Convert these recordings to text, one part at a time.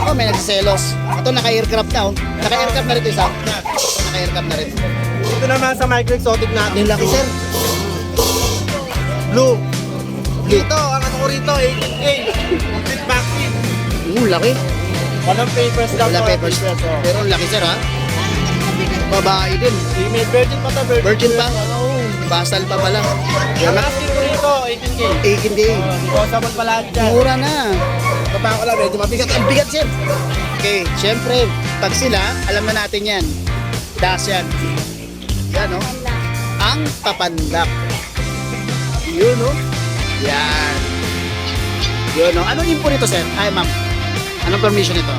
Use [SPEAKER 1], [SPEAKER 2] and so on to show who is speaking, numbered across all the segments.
[SPEAKER 1] Ako, may nagsiselos. Ito, naka-aircraft na, oh. Naka-aircraft na rin ito, isa. Naka-aircraft na rin.
[SPEAKER 2] Ito naman sa micro exotic natin.
[SPEAKER 1] Ang laki, sir.
[SPEAKER 2] Blue. Dito, ang ano ko rito, 18K. Complete vaccine.
[SPEAKER 1] Laki.
[SPEAKER 2] Walang papers lang.
[SPEAKER 1] Wala
[SPEAKER 2] to,
[SPEAKER 1] papers. Pero ang laki, sir, ha? Babae din.
[SPEAKER 2] Female virgin pa to, virgin.
[SPEAKER 1] Virgin pa?
[SPEAKER 2] Oo.
[SPEAKER 1] Basal pa pala.
[SPEAKER 2] Ang asking ko rito, 18K.
[SPEAKER 1] 18K.
[SPEAKER 2] Negotiable pa lahat dyan.
[SPEAKER 1] Mura na.
[SPEAKER 2] Kapag ko lang, medyo mabigat.
[SPEAKER 1] Ang bigat, sir. Okay, syempre, pag sila, alam na natin yan. Das yan. Yan, no? Ang papandak. Yun, no? Yan. Yun, no? Anong info nito, sir? Ay, ma'am. Anong permission ito?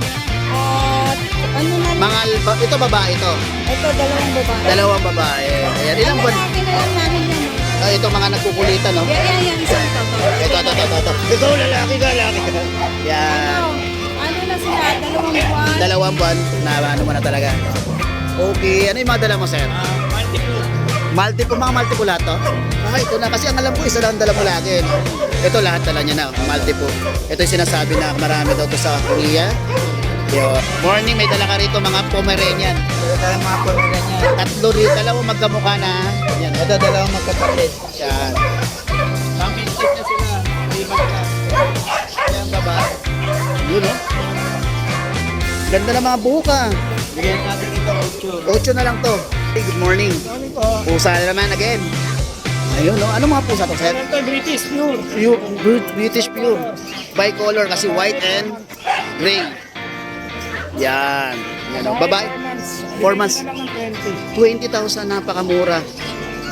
[SPEAKER 3] Ano na?
[SPEAKER 1] Ito babae ito.
[SPEAKER 3] Ito, dalawang babae.
[SPEAKER 1] Dalawang babae. Ayan, ilang buwan?
[SPEAKER 3] Lalaki na lang namin yan.
[SPEAKER 1] Ito mga nagkukulitan, no?
[SPEAKER 3] Yan, isang to.
[SPEAKER 1] Ito. Ikaw, lalaki ka. Yan.
[SPEAKER 3] Ano na sila? Dalawang
[SPEAKER 1] 2
[SPEAKER 3] buwan.
[SPEAKER 1] buwan na ano mo na talaga. Okay, ano yung mga dala mo, sir? Mga multiple lahat to? Ito na, kasi ang alam ko, isa lang dala mo lagi. No? Ito lahat dala niya na, multiple. Ito yung sinasabi na marami daw to sa Korea. Morning, may dala ka rito mga Pomeranian.
[SPEAKER 2] Mga Pomeranian.
[SPEAKER 1] 3 rito, dalawa magkamukha na. Yan, ito dalawang magkapatid. Yan.
[SPEAKER 2] Championship na sila. Liman na.
[SPEAKER 1] Yan, babae. Yun, no? Ganda na mga buka.
[SPEAKER 2] Bigyan natin ito,
[SPEAKER 1] 8 na lang to. Hey, good morning.
[SPEAKER 2] Morning po.
[SPEAKER 1] Pusa na naman again. Ayun, no? Anong mga pusa to, sir?
[SPEAKER 2] Ito, British pure.
[SPEAKER 1] British pure. Bicolor kasi white and gray. Yan. Yan, no? Babae. 4 months. 20,000, napakamura.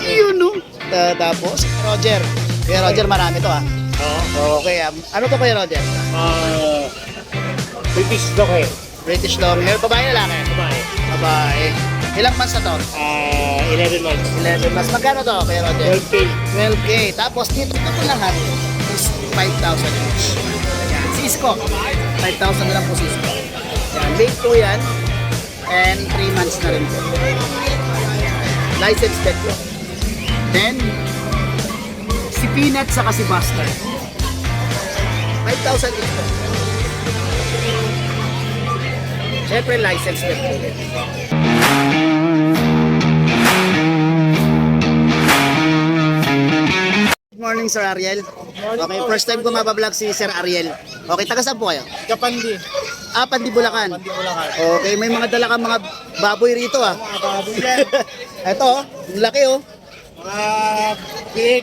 [SPEAKER 1] Yun, no? Tapos, Roger. Kaya Roger, marami to, ah.
[SPEAKER 2] Oo.
[SPEAKER 1] Okay, ano to kaya Roger?
[SPEAKER 2] British dog eh.
[SPEAKER 1] British long hair. Babae, lalaki?
[SPEAKER 2] Babae.
[SPEAKER 1] Babae. Ilang months na to?
[SPEAKER 2] 11 months.
[SPEAKER 1] 11 months. Magkano to kaya Roger?
[SPEAKER 2] 12K.
[SPEAKER 1] 12K. Tapos dito ito lahat is 5,000 each. Yan. Cisco. 5,000 na lang po Cisco. Yan. Big po yan. And 3 months na rin po. License pet po. Then, si Peanut saka si Buster. 5,000 each po. Siyempre, license pet po. Good morning, Sir Ariel. Okay, first time ko mabablog si Sir Ariel. Okay, taga saan po kayo?
[SPEAKER 2] Kapandi.
[SPEAKER 1] Pandi Bulacan.
[SPEAKER 2] Kapandi Bulacan.
[SPEAKER 1] Okay, may mga dala kang mga baboy rito, ah.
[SPEAKER 2] Mga baboy yan.
[SPEAKER 1] Ito, ang laki, oh.
[SPEAKER 2] Mga big.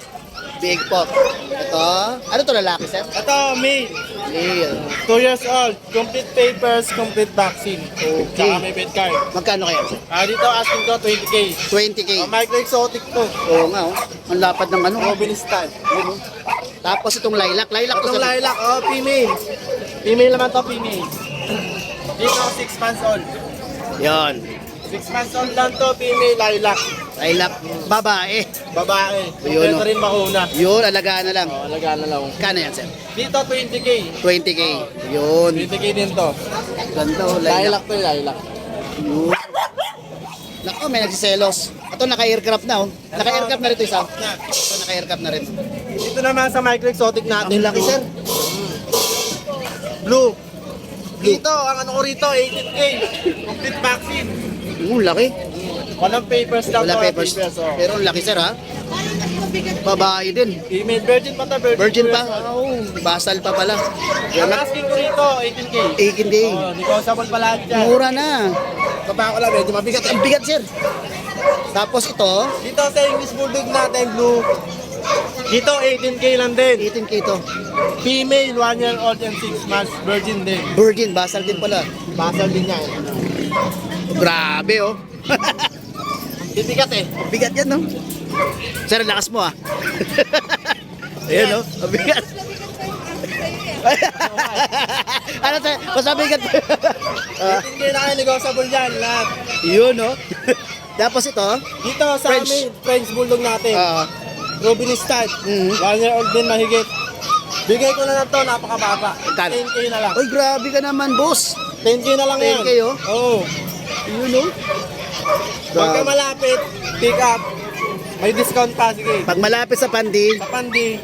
[SPEAKER 1] Big pot. Ito, ano to, lalaki, sir?
[SPEAKER 2] Ito, male.
[SPEAKER 1] Male.
[SPEAKER 2] 2 years old. Complete papers, complete vaccine.
[SPEAKER 1] Okay.
[SPEAKER 2] Tsaka may bed card.
[SPEAKER 1] Magkano kaya, sir?
[SPEAKER 2] Dito asking ko 20K.
[SPEAKER 1] 20K.
[SPEAKER 2] Micro exotic to.
[SPEAKER 1] Oo nga, oh. Ang lapad ng ano.
[SPEAKER 2] Robin Stan.
[SPEAKER 1] Tapos itong lilac. Lilac to,
[SPEAKER 2] Itong
[SPEAKER 1] sir.
[SPEAKER 2] lilac, female. Female naman to, female. Dito, 6 months old.
[SPEAKER 1] Yan.
[SPEAKER 2] 6 months old lang to, female lilac.
[SPEAKER 1] Lilac, babae.
[SPEAKER 2] Babae.
[SPEAKER 1] Yun,
[SPEAKER 2] Pwede rin makuna.
[SPEAKER 1] Yun, alagaan na lang.
[SPEAKER 2] Alagaan na lang.
[SPEAKER 1] Kano yan, sir?
[SPEAKER 2] Dito, 20K.
[SPEAKER 1] 20K. Yun.
[SPEAKER 2] 20K din to.
[SPEAKER 1] Ganda, oh, lilac.
[SPEAKER 2] Lilac to, lilac.
[SPEAKER 1] Yun. Nako, may nagsiselos. Ito, naka-aircraft na, oh. Naka-aircraft na rin ito, isa. Ito, naka-aircraft na rin.
[SPEAKER 2] Dito naman sa micro exotic natin.
[SPEAKER 1] Ang laki, sir.
[SPEAKER 2] Blue. Dito, ang ano ko rito, 18K. Complete vaccine.
[SPEAKER 1] Laki.
[SPEAKER 2] Walang papers lang.
[SPEAKER 1] Wala
[SPEAKER 2] to,
[SPEAKER 1] papers.
[SPEAKER 2] oh.
[SPEAKER 1] Pero ang laki, sir, ha? Babae din.
[SPEAKER 2] Female virgin pa to, virgin.
[SPEAKER 1] Virgin pa? Oo. Basal pa pala.
[SPEAKER 2] Ang asking ko rito, 18K.
[SPEAKER 1] 18K.
[SPEAKER 2] Negotiable pa lahat dyan.
[SPEAKER 1] Mura na.
[SPEAKER 2] Kapag ko lang, medyo mabigat.
[SPEAKER 1] Ang bigat, sir. Tapos ito,
[SPEAKER 2] Dito sa English Bulldog natin, blue. Dito, 18K lang din.
[SPEAKER 1] 18K to.
[SPEAKER 2] Female, 1 year old and 6 months, virgin din.
[SPEAKER 1] Virgin, basal din pala.
[SPEAKER 2] Basal din yan.
[SPEAKER 1] Grabe, oh.
[SPEAKER 2] Bibigat eh.
[SPEAKER 1] Ang bigat yan, no? Sir, lakas mo, ah. Ayan, no? Ang bigat. Ano, sir? Mas mabigat.
[SPEAKER 2] 18K na kayo, negotiable yan, lahat.
[SPEAKER 1] Yun, no? Tapos ito,
[SPEAKER 2] Dito sa
[SPEAKER 1] French.
[SPEAKER 2] amin, French Bulldog natin.
[SPEAKER 1] ah,
[SPEAKER 2] Robin Stan.
[SPEAKER 1] Mhm.
[SPEAKER 2] 1 year old din mahigit. Bigay ko na lang to, napakababa.
[SPEAKER 1] Magkano?
[SPEAKER 2] 10K na lang.
[SPEAKER 1] Uy, grabe ka naman, boss.
[SPEAKER 2] 10K na lang yan.
[SPEAKER 1] 10K, oh?
[SPEAKER 2] Oo.
[SPEAKER 1] Yun, no?
[SPEAKER 2] Pagka malapit, pick up. May discount pa, sige.
[SPEAKER 1] Pag malapit sa Pandi,
[SPEAKER 2] Sa Pandi,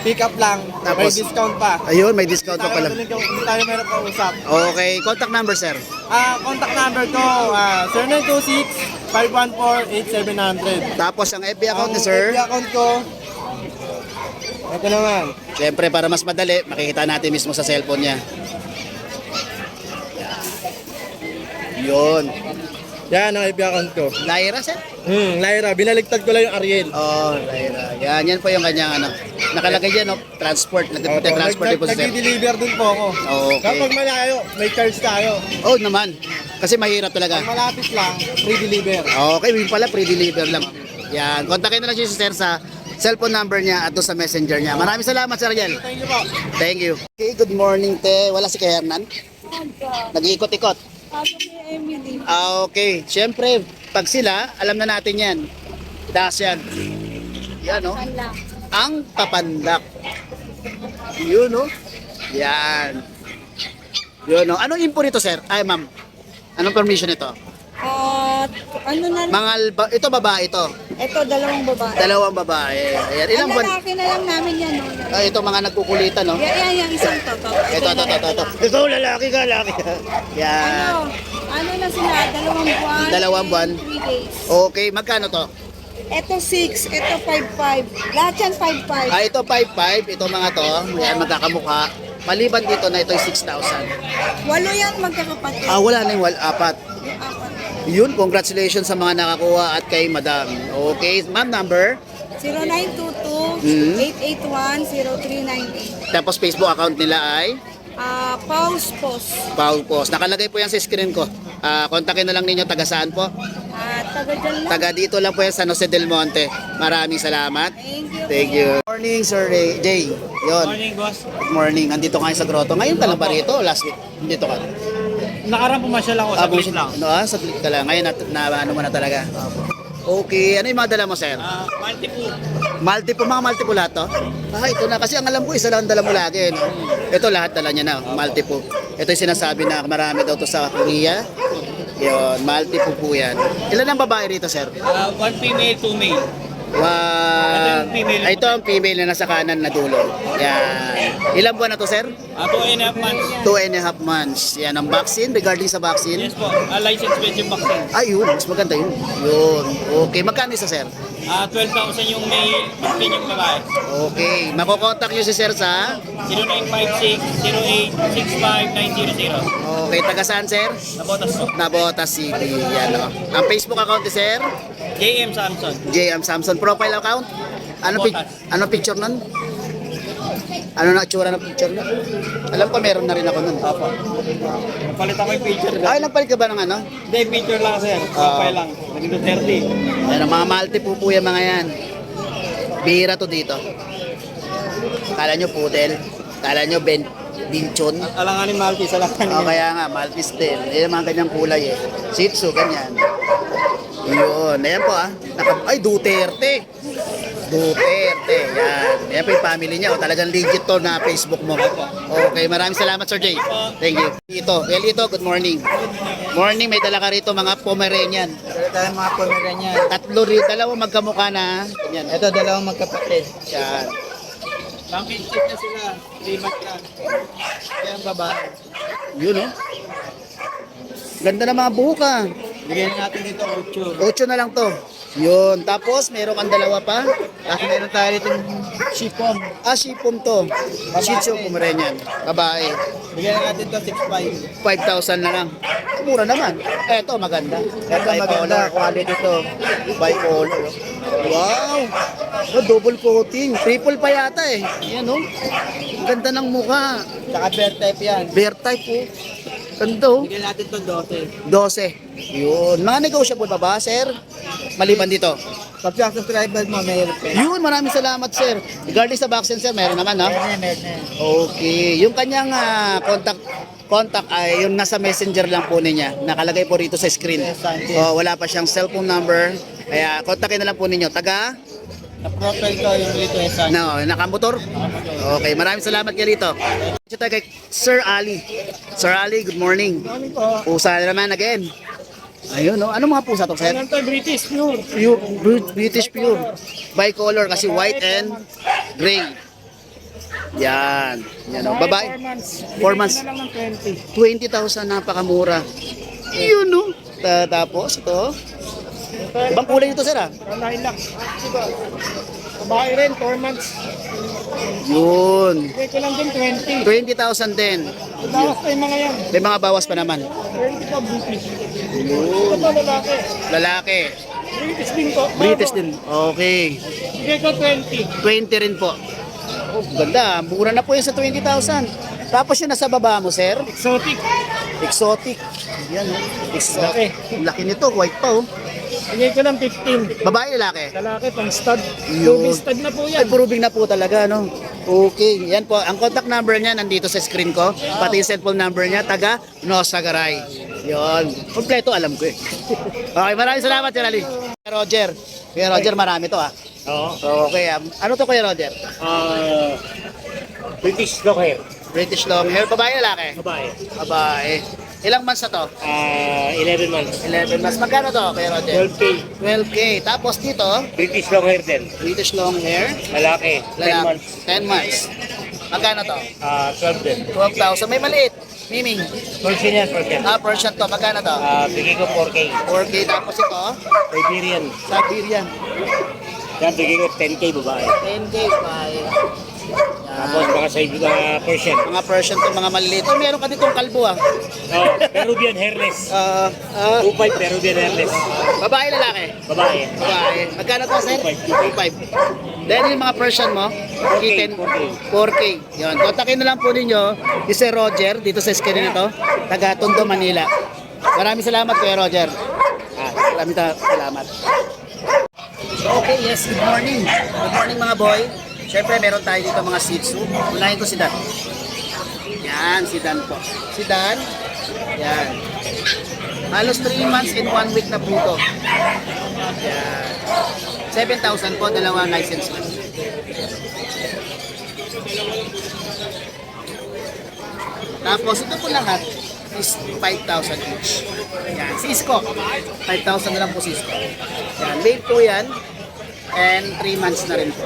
[SPEAKER 2] pick up lang.
[SPEAKER 1] Tapos?
[SPEAKER 2] May discount pa.
[SPEAKER 1] Ayun, may discount pa pala.
[SPEAKER 2] Hindi tayo meron kausap.
[SPEAKER 1] Okay, contact number, sir.
[SPEAKER 2] Contact number ko, 0926-514-8700.
[SPEAKER 1] Tapos ang FB account ni sir.
[SPEAKER 2] FB account ko, ito naman.
[SPEAKER 1] Siyempre, para mas madali, makikita natin mismo sa cellphone niya. Yun.
[SPEAKER 2] Yan ang FB account ko.
[SPEAKER 1] Lyra, sir?
[SPEAKER 2] Lyra, binaligtad ko lang yung Ariel.
[SPEAKER 1] Oh, Lyra. Yan po yung kanyang ano. Nakalagay dyan, no? Transport. Transport po, sir.
[SPEAKER 2] Nag-deliver din po ako.
[SPEAKER 1] Okay.
[SPEAKER 2] Kapag malayo, may charge tayo.
[SPEAKER 1] Oh, naman. Kasi mahirap talaga.
[SPEAKER 2] Pag malapit lang, free deliver.
[SPEAKER 1] Okay, yun pala, pre-deliver lang. Yan. Kontakin na lang siya si sir sa cellphone number niya at doon sa messenger niya. Maraming salamat, Sir Ariel.
[SPEAKER 2] Thank you po.
[SPEAKER 1] Thank you. Okay, good morning, te. Wala si Kay Hernan? Nag-iikot-ikot.
[SPEAKER 3] Ako si Emily.
[SPEAKER 1] Okay. Siyempre, pag sila, alam na natin yan. Das yan. Yan, no?
[SPEAKER 3] Wala.
[SPEAKER 1] Ang papandak. Yun, no? Yan. Yun, no? Anong info nito, sir? Ay, ma'am. Anong permission ito?
[SPEAKER 3] At ano na lang.
[SPEAKER 1] Ito babae ito.
[SPEAKER 3] Ito, dalawang babae.
[SPEAKER 1] Dalawang babae. Ayan. Ilang
[SPEAKER 3] Ang
[SPEAKER 1] buwan?
[SPEAKER 3] lalaki na lang namin yan. No?
[SPEAKER 1] Ito mga nagkukulitan, no?
[SPEAKER 3] Yan, yung isang toto.
[SPEAKER 1] Ito. Ikaw lalaki ka, lalaki ka. Yan.
[SPEAKER 3] Ano na sila, 2 buwan.
[SPEAKER 1] 2 buwan.
[SPEAKER 3] 3 days.
[SPEAKER 1] Okay, magkano to?
[SPEAKER 3] Ito 6, ito 5'5". Lahat yan 5'5".
[SPEAKER 1] Ah, ito 5'5", ito mga to. Yan, magkakamukha. Maliban dito na ito ay 6,000.
[SPEAKER 3] 8 yan magkakapatid.
[SPEAKER 1] Ah, wala na yung apat.
[SPEAKER 3] Yung apat.
[SPEAKER 1] Yun, congratulations sa mga nakakuha at kay madam. Okay, ma'am, number?
[SPEAKER 3] 0922-881-0398.
[SPEAKER 1] Tapos Facebook account nila ay
[SPEAKER 3] Pause post.
[SPEAKER 1] Paul Post. Nakalagay po yan sa screen ko. Kontakin na lang ninyo, taga saan po?
[SPEAKER 3] Taga dyan lang.
[SPEAKER 1] Taga dito lang po yan, San Jose del Monte. Maraming salamat.
[SPEAKER 3] Thank you.
[SPEAKER 1] Thank you. Morning, Sir Jay. Yun.
[SPEAKER 2] Morning, boss.
[SPEAKER 1] Good morning. Andito kayo sa grotto. Ngayon ka lang ba rito? Last week? Dito ka?
[SPEAKER 2] Nakarang pumasyal ako, saglit lang.
[SPEAKER 1] Saglit ka lang. Ngayon ano mo na talaga. Okay. Ano yung mga dala mo, sir?
[SPEAKER 2] Multiple.
[SPEAKER 1] Mga multiple lahat to? Ito na. Kasi ang alam ko, isa lang ang dala mo lagi. No? Ito lahat dala niya na. Multiple. Ito yung sinasabi na marami daw to sa Korea. Yun. Multiple po yan. Ilan ang babae rito, sir?
[SPEAKER 2] 1 female, 2 male.
[SPEAKER 1] Wow.
[SPEAKER 2] Ito yung female.
[SPEAKER 1] Ito ang female na nasa kanan na dulo. Yan. Ilang buwan na to, sir?
[SPEAKER 2] 2.5 months.
[SPEAKER 1] 2.5 months. Yan ang vaccine. Regarding sa vaccine.
[SPEAKER 2] Yes po, license plate yung vaccine.
[SPEAKER 1] Ayun, mas maganda yun. Yun. Okay, magkano isa, sir?
[SPEAKER 2] 12,000 yung male, 15 yung babae.
[SPEAKER 1] Okay, makokontak nyo si sir sa...
[SPEAKER 2] 0956-0865-900.
[SPEAKER 1] Okay, taga saan, sir?
[SPEAKER 2] Nabotas po.
[SPEAKER 1] Nabotas City. Yan, o. Ang Facebook account ni sir?
[SPEAKER 2] JM Samson.
[SPEAKER 1] JM Samson. Profile account? Ano picture nun? Ano na itsura ng picture nun? Alam ko, meron na rin ako nun.
[SPEAKER 2] Palit ako yung picture.
[SPEAKER 1] Ay, nagpalit ka ba ng ano?
[SPEAKER 2] Hindi, picture lang sir. Profile lang. Naging 30.
[SPEAKER 1] Yan, ang mga multi po yan, mga yan. Bihira to dito. Kala nyo pudel. Kala nyo binchon.
[SPEAKER 2] Alanganin Maltese, alanganin.
[SPEAKER 1] O kaya nga, Maltese din. Yan ang mga ganyang kulay eh. Shih Tzu, ganyan. Yun. Ayan po ah. Ay, Duterte. Duterte. Yan. Ayan po yung family niya. O, talagang legit to na Facebook mo. Okay, maraming salamat, Sir Jay. Thank you. Ito, good morning. Morning, may dala ka rito mga Pomeranian.
[SPEAKER 2] Dala tayo mga Pomeranian.
[SPEAKER 1] Tatlo rin, dalawang magkamukha na. Yan.
[SPEAKER 2] Ito, dalawang magkapatid.
[SPEAKER 1] Yan.
[SPEAKER 2] Lamping check na sila. 3 months lang. Kaya ang babae.
[SPEAKER 1] Yun oh. Ganda na mga buhok ah.
[SPEAKER 2] Bigyan natin dito 8.
[SPEAKER 1] 8 na lang to. Yun. Tapos, meron kang dalawa pa.
[SPEAKER 2] Tapos meron tayo dito shipom.
[SPEAKER 1] Shipom to. Shih Tzu Pomeranian. Babae.
[SPEAKER 2] Bigyan natin to 6.5.
[SPEAKER 1] 5,000 na lang. Mura naman. Eto, maganda.
[SPEAKER 2] Ito maganda. Quality to.
[SPEAKER 1] Bicolor. Wow! Double coating. Triple pa yata eh. Yan oh. Ang ganda ng mukha.
[SPEAKER 2] Saka bear type yan.
[SPEAKER 1] Bear type oh. Ganda oh.
[SPEAKER 2] Bigyan natin to 12.
[SPEAKER 1] 12. Yun. Mga negotiable pa ba, sir? Maliban dito.
[SPEAKER 2] Pag sa subscriber mo, mayroon pa.
[SPEAKER 1] Yun, maraming salamat, sir. Regarding sa vaccine, sir, meron naman, ha?
[SPEAKER 2] Meron.
[SPEAKER 1] Okay. Yung kanyang contact ay yung nasa messenger lang po niya. Nakalagay po rito sa screen. Wala pa siyang cellphone number. Kaya kontakin na lang po ninyo. Taga?
[SPEAKER 2] Na-profile ko yung Lito Esan.
[SPEAKER 1] No, nakamotor? Okay, maraming salamat kay Lito. Ito tayo kay Sir Ali. Sir Ali, good morning.
[SPEAKER 2] Morning po.
[SPEAKER 1] Pusa na naman again. Ayun, no? Anong mga pusa to, sir?
[SPEAKER 2] Ano to? British pure.
[SPEAKER 1] British pure. Bicolor kasi white and gray. Yan. Yan o. Babae.
[SPEAKER 2] 4 months.
[SPEAKER 1] 4 months.
[SPEAKER 2] Bigyan ko na lang ng 20.
[SPEAKER 1] 20,000, napakamura. Yun no. Tapos ito. Ibang kulay nito, sir ah.
[SPEAKER 2] Lilac. Babae rin, 4 months.
[SPEAKER 1] Yun.
[SPEAKER 2] Bigyan ko lang din
[SPEAKER 1] 20,000
[SPEAKER 2] 20.
[SPEAKER 1] din.
[SPEAKER 2] Dawas pa yung mga yan.
[SPEAKER 1] May mga bawas pa naman.
[SPEAKER 2] 20 po, British.
[SPEAKER 1] Yun.
[SPEAKER 2] Ito lalaki.
[SPEAKER 1] Lalaki.
[SPEAKER 2] British din po.
[SPEAKER 1] British din. Okay.
[SPEAKER 2] Bigyan ko 20.
[SPEAKER 1] 20 rin po. Oh, ganda. Mura na po yun sa 20,000. Tapos yung nasa baba mo, sir.
[SPEAKER 2] Exotic.
[SPEAKER 1] Exotic. Yan, oh. Exotic. Laki nito. White pa, oh.
[SPEAKER 2] Bigyan ko ng 15.
[SPEAKER 1] Babae, lalaki.
[SPEAKER 2] Lalaki, pang stud.
[SPEAKER 1] Yun.
[SPEAKER 2] Ruby stud na po
[SPEAKER 1] Ay,
[SPEAKER 2] yan.
[SPEAKER 1] purubing na po talaga, no? Okay. Yan po. Ang contact number niya nandito sa screen ko. Pati yung cellphone number niya, taga Nosagaray. Yun. Kompleto, alam ko eh. Okay, maraming salamat, Kuya Ali. Kuya Roger. Kuya Roger, marami to, ah.
[SPEAKER 2] Oo.
[SPEAKER 1] Okay, ano to, Kuya Roger?
[SPEAKER 2] British long hair.
[SPEAKER 1] British long hair. Babae, lalaki?
[SPEAKER 2] Babae.
[SPEAKER 1] Babae. Ilang months na to?
[SPEAKER 2] 11 months.
[SPEAKER 1] 11 months. Magkano to, Kuya Roger?
[SPEAKER 2] 12K.
[SPEAKER 1] 12K. Tapos dito,
[SPEAKER 2] British long hair din.
[SPEAKER 1] British long hair.
[SPEAKER 2] Lalaki. 10
[SPEAKER 1] Lalaki.
[SPEAKER 2] months.
[SPEAKER 1] 10 months. Magkano to?
[SPEAKER 2] 12 din.
[SPEAKER 1] 12,000. May maliit. Miming.
[SPEAKER 2] Persian yan, Persian.
[SPEAKER 1] Persian to. Magkano to?
[SPEAKER 2] Bigay ko 4K.
[SPEAKER 1] 4K. Tapos ito,
[SPEAKER 2] Siberian.
[SPEAKER 1] Siberian.
[SPEAKER 2] Yan, bigay ko 10K babae.
[SPEAKER 1] 10K. Bye.
[SPEAKER 2] Tapos mga Persian.
[SPEAKER 1] Mga Persian to, mga maliliit. Oh, meron ka ditong kalbo, ah.
[SPEAKER 2] Peruvian hairless. 2.5 Peruvian hairless.
[SPEAKER 1] Babae, lalaki?
[SPEAKER 2] Babae.
[SPEAKER 1] Babae. Magkano to, sir? 2.5. Then yung mga Persian mo, 4K. 4K. Yun. Kontakin na lang po ninyo si Sir Roger dito sa screen nito, taga Tondo, Manila. Maraming salamat, Kuya Roger. Maraming salamat. Okay, yes, good morning. Good morning, mga boy. Siyempre, meron tayo dito mga Shih Tzu. Unahin ko si Dan. Yan, si Dan po. Si Dan. Yan. Halos 3 months and 1 week na po ito. Yan. 7,000 po, dalawang license man. Tapos ito po lahat is 5,000 each. Yan, Cisco. 5,000 na lang po Cisco. Yan, male po yan. And 3 months na rin po.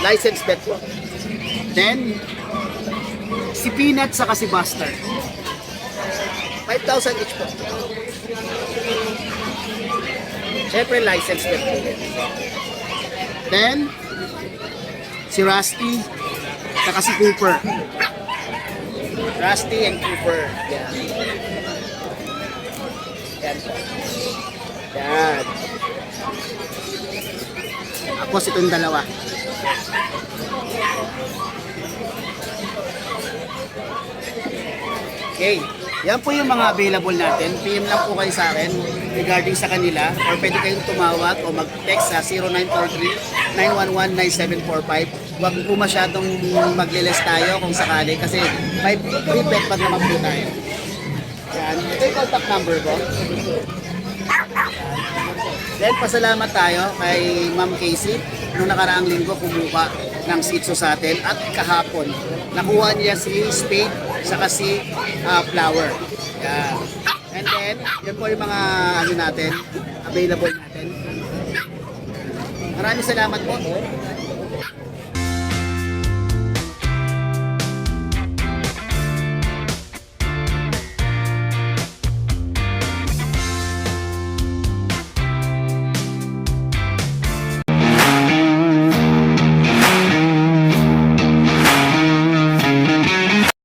[SPEAKER 1] License bet po. Then, si Peanut saka si Buster. 5,000 each po. Siyempre, license bet po. Then, si Rusty saka si Cooper. Rusty and Cooper. Yan. Yan po. Yan. Tapos itong dalawa. Okay. Yan po yung mga available natin. PM lang po kayo sa akin regarding sa kanila or pwede kayong tumawag o mag-text sa 0943-911-9745. Huwag po masyadong maglilis tayo kung sakali kasi may free pet bag naman po tayo. Yan. Ito yung contact number ko. Then pasalamat tayo kay Ma'am Casey nung nakaraang linggo kumuha ng Shih Tzu sa atin at kahapon nakuha niya si Spade saka si Flower. Yeah. And then yan po yung mga ano natin available natin. Maraming salamat po.